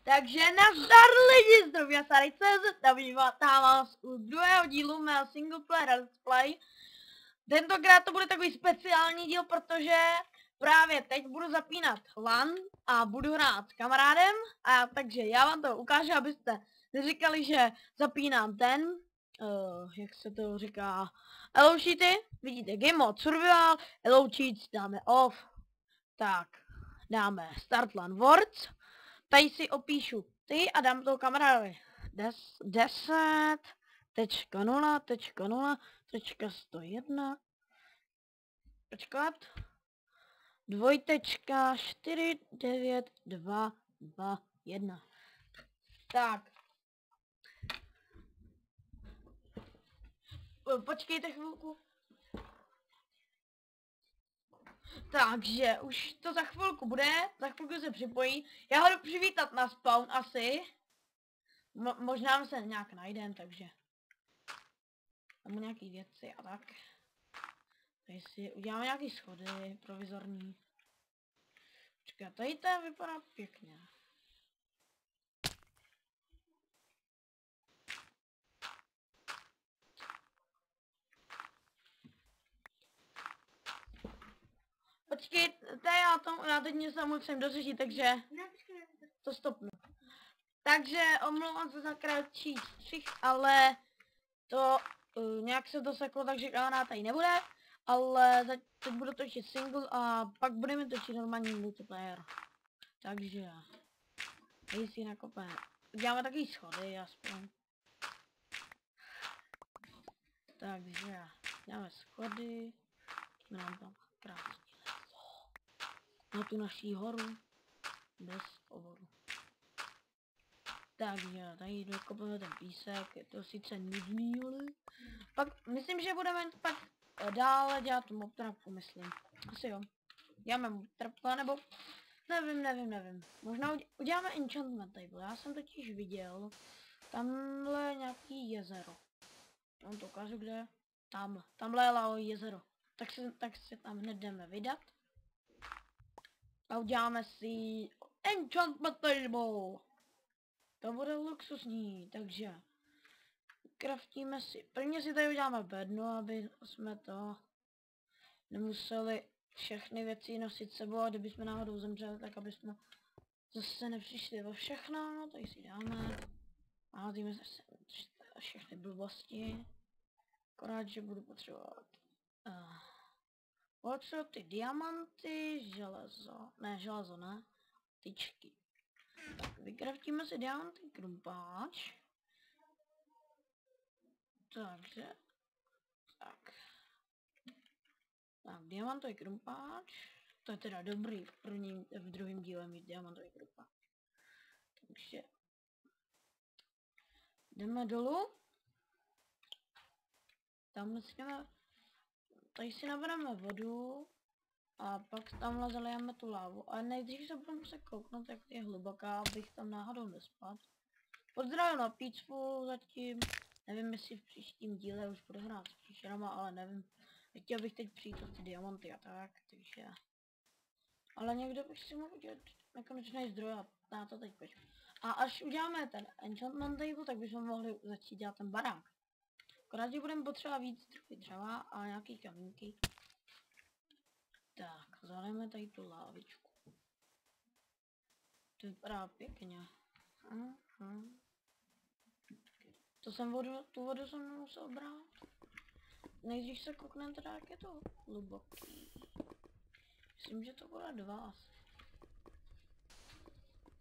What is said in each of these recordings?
Takže nazdar lidi, zdraví a Sary.cz a vítám vás u druhého dílu mého singleplayer let's play. Tentokrát to bude takový speciální díl, protože právě teď budu zapínat LAN a budu hrát s kamarádem. Takže já vám to ukážu, abyste neříkali, že zapínám ten, jak se to říká, Hello Cheaty. Vidíte, Game Mode Survival, Hello Cheats dáme off. Tak, dáme Start LAN Words. Tady si opíšu ty a dám toho kamarádovi 10.0.0.101 počkat 2.49221. Tak. Počkejte chvilku. Takže už to za chvilku bude, za chvilku se připojí. Já ho jdu přivítat na spawn asi. Možná se nějak najdem, takže. Tam nějaký věci a tak. Tady si uděláme nějaký schody provizorní. Počkej, tady to vypadá pěkně. Počkejte, já teď něco musím dořešit, takže to stopnu. Takže omlouvám se za kratší střih, ale to nějak se to seklo, takže kamarád tady nebude. Ale teď budu točit single a pak budeme točit normální multiplayer. Takže tady si nakopeme. Děláme takový schody aspoň. Takže děláme schody. Nám tam krásně lezo. Na tu naší horu. Bez oboru. Takže tady dokopeme ten písek, je to sice nudný, ale pak myslím, že budeme pak dále dělat tu mobtrapku, myslím. Asi jo. Děláme mobtrapku, nebo nevím. Možná uděláme enchantment table, já jsem totiž viděl tamhle nějaký jezero. On to ukážu kde. Tamhle je lavo jezero. Tak se tam hned jdeme vydat. A uděláme si enchantment table. To bude luxusní, takže craftíme si, prvně si tady uděláme bednu, aby jsme to nemuseli všechny věci nosit sebou a kdyby jsme náhodou zemřeli, tak aby jsme zase nepřišli o všechno, tady si dáme a házíme zase všechny blbosti, akorát, že budu potřebovat ty diamanty, železo ne, tyčky. Tak, vykraftíme si diamantý krumpáč. Takže, tak, diamantový krumpáč, to je teda dobrý v druhém díle mít diamantový krumpáč. Takže, jdeme dolů, tam si jdeme, tady si nabereme vodu a pak tamhle zalijeme tu lávu, ale nejdřív se budu muset kouknout, jak je hluboká, abych tam náhodou nespadl. Pozdravím na pícvu zatím. Nevím, jestli v příštím díle už budu hrát s příšerama, ale nevím. Chtěl bych teď přijít o ty diamanty a tak, takže... Ale někdo bych si mohl udělat nekonečný zdroj a na to teď pojď. A až uděláme ten enchantment table, tak bychom mohli začít dělat ten barák. Akorát, že budeme potřebovat víc dřeva a nějaký kamínky. Tak, zalijeme tady tu lávičku. To vypadá pěkně. Tu vodu jsem musel brát. Nejdřív se koukneme teda, jak je to hluboký. Myslím, že to bude 2 asi.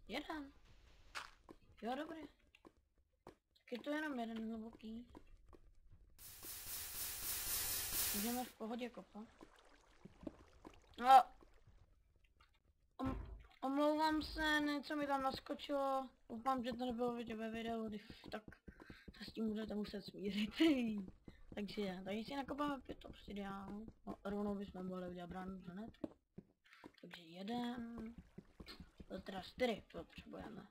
1. Jo, dobré. Tak je to jenom 1 hluboký. Můžeme v pohodě kopat. No. Omlouvám se, něco mi tam naskočilo. Doufám, že to nebylo vidět ve videu, tak se s tím budete muset smířit. Takže tady si nakopáme 5 obsidiánů. No, rovnou bychom mohli udělat bránu hned. Takže 1. Teda 4 potřebujeme.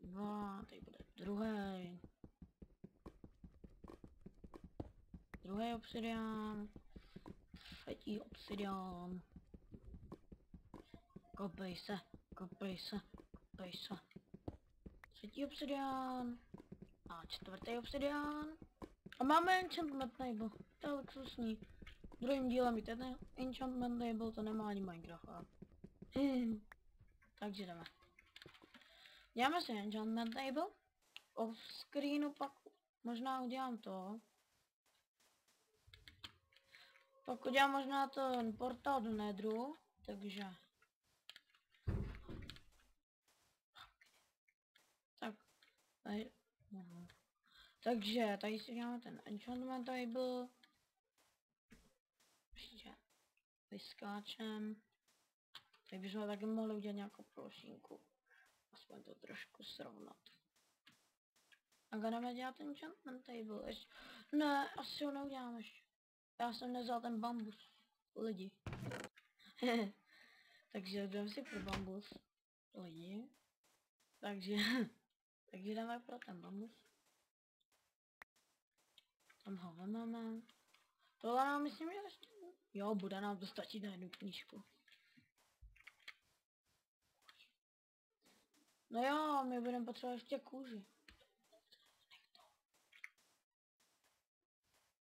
2, tady bude druhý. Druhý obsidián. Třetí obsidián. Kopej se. Tady se. Třetí obsidián. A čtvrtý obsidián. A máme enchantment table. To je luxusní. Druhým dílem víte, ten enchantment table to nemá ani Minecraft. Takže jdeme. Děláme si enchantment table. Off screenu pak možná udělám to. Pak udělám možná ten portál do Netheru, takže... Tak, tady... Takže tady si děláme ten enchantment table. Ještě vyskáčem. Tady bychom taky mohli udělat nějakou plošinku. Aspoň to trošku srovnat. A budeme dělat enchantment table. Ještě... Ne, asi ho neuděláme ještě. Já jsem nevzal ten bambus. Lidi. Takže jdeme si pro bambus. Lidi. Takže jdeme pro ten bambus. Tam ho vememe. Tohle nám myslím, že ještě... Jo, bude nám to stačit na jednu knížku. No jo, my budeme potřebovat ještě kůži.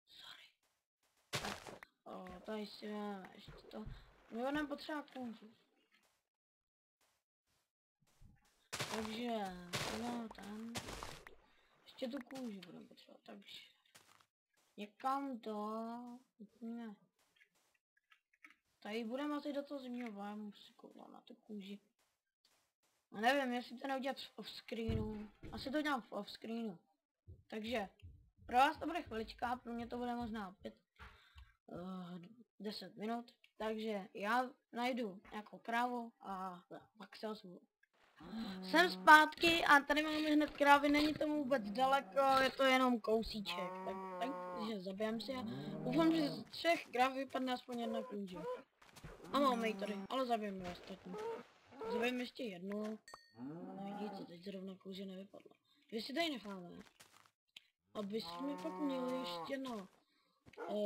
Sorry. O, tady si vezmeme ještě to. My budeme potřebovat kůži. Takže, no tam. Ještě tu kůži budeme potřebovat, takže. Někam to... Ne. Tady budeme asi do toho zimního biomu si kouvat na tu kůži. A nevím, jestli to neudělat v offscreenu. Asi to dělám v offscreenu. Takže, pro vás to bude chvilička, pro mě to bude možná opět 10 minut. Takže já najdu nějakou krávu a pak se ozvu. Jsem zpátky a tady máme hned krávy, není to vůbec daleko, je to jenom kousíček. Takže zabijem si a doufám, že z 3 kráv vypadne aspoň jedna kůže. A máme ji tady, ale zabijeme ostatní. Zabijeme ještě jednu. Vidíte, teď zrovna kůže nevypadla. Když si tady necháme, aby jsme pak měli ještě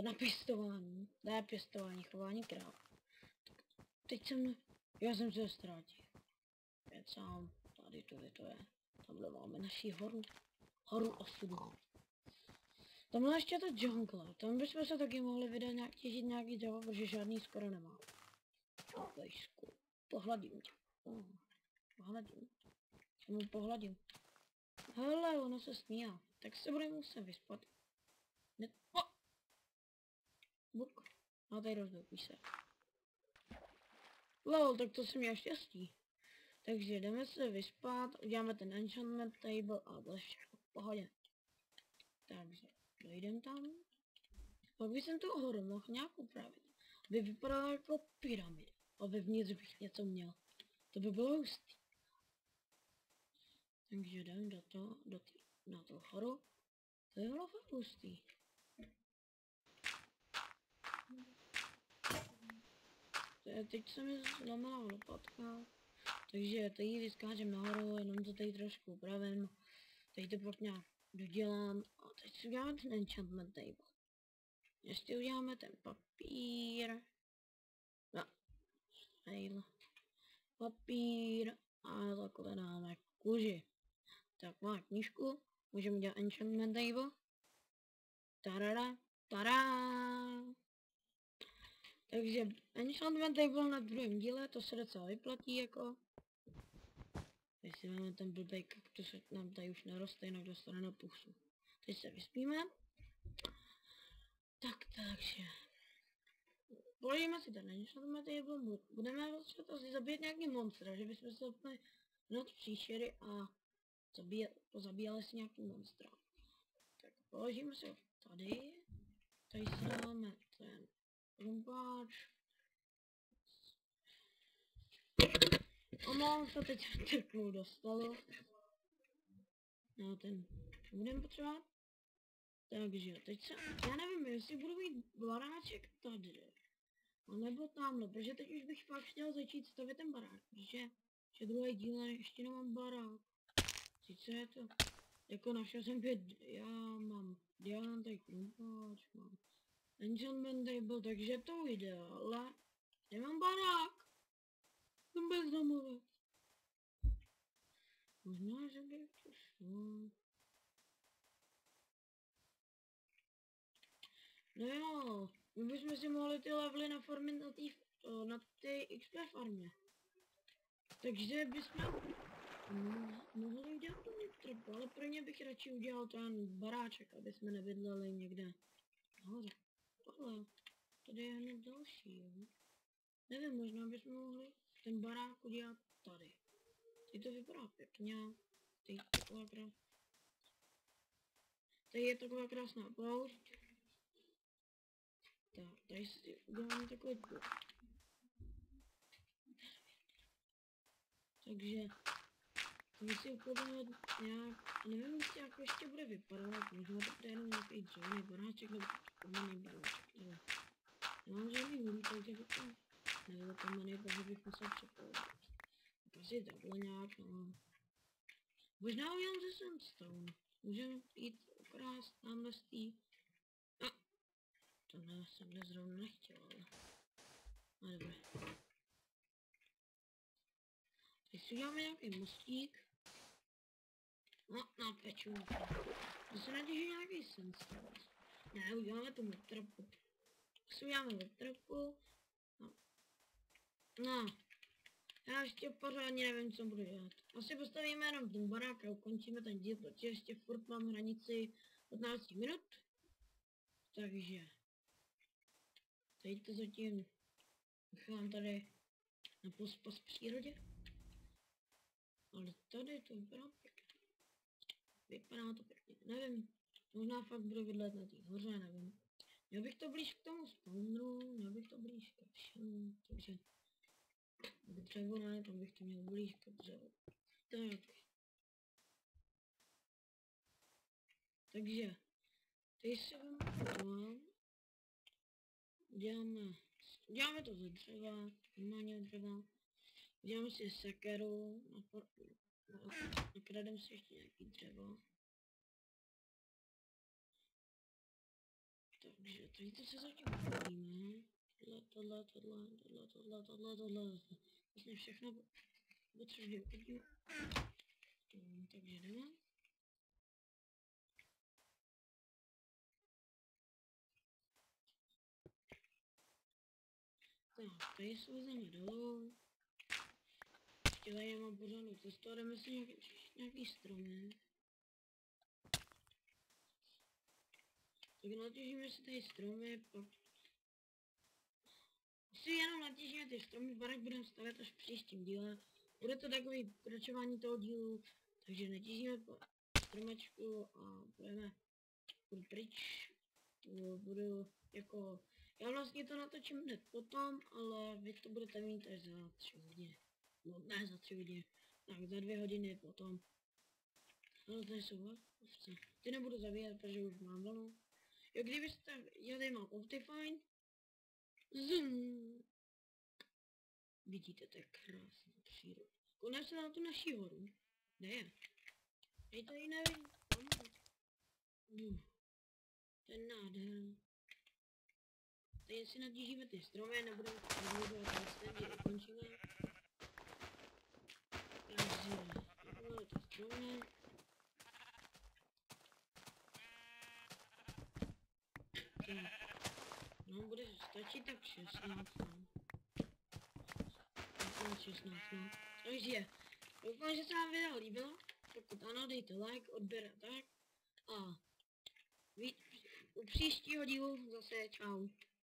na pěstování. Ne pěstování, chování kráv. Teď já jsem se ztratil. Pět sám, tady to je. Tamhle máme naši horu osudu. Tamhle ještě to jungle, tam bychom se taky mohli vydat těžit nějaký dřevo, protože žádný skoro nemá. Pejsku, pohladím tě. Pohladím. Hele, ono se smíjá. Tak se budeme muset vyspat. Buk. A tady rozbil písek. Lol, tak to jsem měl štěstí. Takže jdeme se vyspat, uděláme ten enchantment table a bude všechno v pohodě. Takže dojdem tam. Pak bych tu horu mohl nějak upravit, aby vypadala jako pyramida. A vevnitř bych něco měl. To by bylo hustý. Takže jdem na tu horu. To by bylo fakt hustý. Teď se mi zlomila lopatka. Takže tady vyskáčem nahoru, jenom to tady trošku upravím. Teď to pak nějak dodělám. A teď si uděláme ten enchantment table. Ještě uděláme ten papír. No. Papír. A takhle dáme kůži. Tak má knížku. Můžeme dělat enchantment table. Tará. Takže enchantment table na druhém díle, to se docela vyplatí jako. Jestli máme ten blbej kaktus, nám tady už neroste, jinak dostane na pusu. Teď se vyspíme. Takže. Položíme si ten enchantment table, budeme potřebovat asi zabíjet nějaký monstra, že bychom se úplně noc příšery a pozabíjali si nějaký monstra. Tak položíme si ho tady. Tady si dáme ten rumpáč. Omlouvám se, teď jsem trknul dostalo. No ten budeme potřebovat. Takže teď já nevím, jestli budu mít baráček tady. A nebo tamhle, protože teď už bych fakt chtěl začít stavět ten barák, protože druhý díl ještě nemám barák. Sice je to, jako našel jsem 5, já mám diamantý krumpáč, mám enchantment table, takže to jde, ale nemám barák. Jsem bezdomovec. Možná, že by to šlo. No jo, my bychom si mohli ty levely naformit na ty XP farmě. Takže bychom mohli udělat to trp, ale pro ně bych radši udělal ten baráček, aby jsme nebydleli někde nahoře. Tohle, tady je hned další, jo. Nevím, možná bychom mohli ten barák udělat tady. Teď to vypadá pěkně. Tady je taková krásná poušť. Tak, tady si uděláme takový blok. Takže my si uklidíme nějak, nevím, jak ještě bude vypadat, možná to bude jenom nějaký dřevěný baráček nebo kamenný baráček, nevím. Nemám žádný uhlí, takže bych to nebyl kamenný, takže bych musel přepojit. Asi takhle nějak, no. Možná udělám ze sandstone. Můžeme jít ukrást tamhle z tý. A to ne, jsem nezrovna nechtěl, ale. No dobré. Teď si uděláme nějaký mostík. No, na peču. To se naděje nějaký sandstone. Ne, uděláme tu motrapu. Si uděláme motrapu. No. No. Já ještě pořádně nevím, co budu dělat. Asi postavíme jenom ten barák a ukončíme ten díl, protože ještě furt mám hranici 15 minut. Takže. Teď to zatím nechám tady na pospas přírodě. Ale tady to vypadá pěkně. Vypadá to pěkně. Nevím, možná fakt budu bydlet na té hoře, nevím. Měl bych to blíž k tomu spawnu, měl bych to blíž ke všemu, takže k dřevu ne, tam bych to měl blíž ke dřevu. Tak. Takže, teď si vemu to, děláme to ze dřeva, normálně dřeva, děláme si sekeru, nakrademe si ještě nějaký dřevo. Takže tady to se zatím uvidíme. Tohle. Vlastně všechno potřebuje uvidíme. Takže jdeme. Tak, tady se vezeme dolů. Ještě tady mám pořádnou cestu a jdeme si nějaký stromy. Tak natěžíme si tady stromy, pak si jenom natěžíme ty stromy, barák budeme stavět až v příštím díle. Bude to takový pokračování toho dílu, takže natěžíme po stromečku a budu pryč. Budu jako, já vlastně to natočím hned potom, ale vy to budete mít až za 3 hodiny. No ne za 3 hodiny, tak za 2 hodiny potom. Ale tady jsou ovce. Ty nebudu zabíjet, protože už mám vlnu. Jo, kdybyste, já tady mám Optifine. Zoom. Vidíte, to je krásná příroda. Konec se na tu naší horu. Kde je? Já tady nevím. To je nádherný. Tady si natížíme ty stromy, nebudeme prodlužovat místem, že ukončíme. Takže, takové ty stromy. Tak. No, bude stačit tak 16, no. 16, no. Takže, doufám, že se vám video líbilo. Pokud ano, dejte like, odběr a tak. A u příštího dílu zase čau.